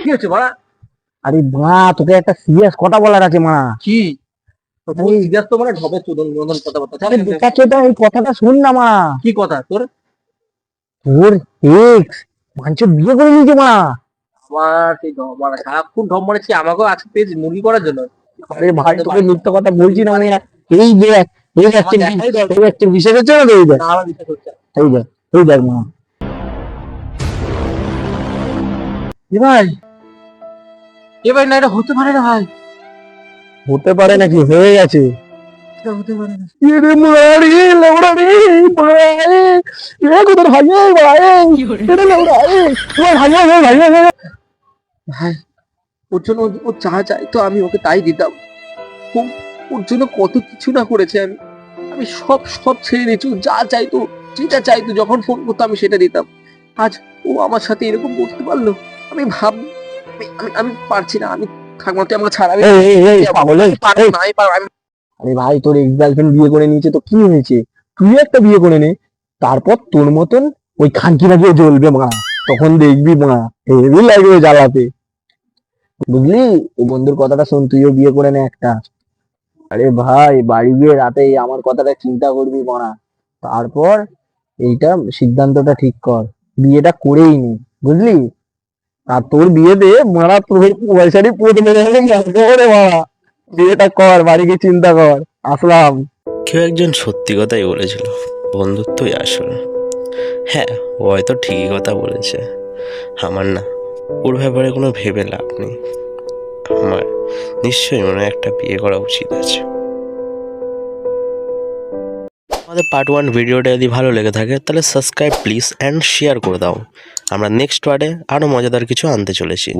কি হচ্ছে মারা? আরে মা, তোকে একটা সিরিয়াস কথা বলার আছে মা। কি সিরিয়াস তো মানে ঢপে চোদন মদন কথাবার্তা। আরে বেকার চোদা, এই কথাটা শুন না মা। কি কথা তোর? তোর এক্স মাঞ্চ বিয়ে করে নিয়েছে মা। আমার সেই মানে সারাক্ষণ ঢপ মারেছি, আমাকেও আজকে পেয়েছি মুরগি করার জন্য। আরে ভাই, তোকে মিথ্যা কথা বলছি না আমি। এই দেখ, এই দেখছে বিশ্বাস হচ্ছে না তো? এই দেখ, না, আমার বিশ্বাস হচ্ছে না। এই দেখ, এই দেখ মা। এ ভাই, এ ভাই, না এটা হতে পারে না ভাই, হতে পারে নাকি? হয়ে গেছে। এটা হতে পারে না। এরে মারি লেবড়া রে ভাই, এ কোথার ভাই ভাই, এটা লেবড়া ভাই। ভাই, ওর জন্য ও যা চাইতো আমি ওকে তাই দিতাম। ও- ওর জন্য কত কিছু না করেছে আমি। আমি সব সব ছেড়ে দিয়েছি। ও যা চাইতো, যেটা চাইতো, যখন ফোন করতো আমি সেটা দিতাম। আজ ও আমার সাথে এরকম করতে পারলো। আমি ভাব আমি পারছি না। আমি থাকবো না, তুই আমাকে ছাড়। আমি এই পাগল, এই, পারবো এই, না, আমি পারবো। আমি আরে ভাই, তোর এক্স গার্লফ্রেন্ড বিয়ে করে নিয়েছে তো কি হয়েছে? তুই একটা বিয়ে করে নে, তারপর তোর মতন ওই খানকি লাগিয়ে জ্বলবে মা। তখন দেখবি মা, হেভি লাগবে জ্বালাতে। বুঝলি? ওই বন্ধুর কথাটা শোন, তুইও বিয়ে করে নে একটা। আরে ভাই, বাড়ি গিয়ে রাতে আমার কথাটা চিন্তা করবি মা। তারপর এইটা সিদ্ধান্তটা ঠিক কর, বিয়েটা করেই নি। বুঝলি? আর তোর বিয়েতে মারা তোর পয়সারই পোত মেরে করে মারা। বিয়েটা কর, বাড়ি গিয়ে চিন্তা কর। আসলাম। কেউ একজন সত্যি কথাই বলেছিল, বন্ধুত্বই আসল। হ্যাঁ, ও হয়তো ঠিকই কথা বলেছে। আমার না ওর ব্যাপারে কোনো ভেবে লাভ নেই। আমার নিশ্চয়ই মনে হয় একটা বিয়ে করা উচিত আছে। আমাদের পার্ট 1 ভিডিওটা যদি ভালো লেগে থাকে তাহলে সাবস্ক্রাইব প্লিজ অ্যান্ড শেয়ার করে দাও। আমরা নেক্সট পার্টে আরও মজাদার কিছু আনতে চলেছি।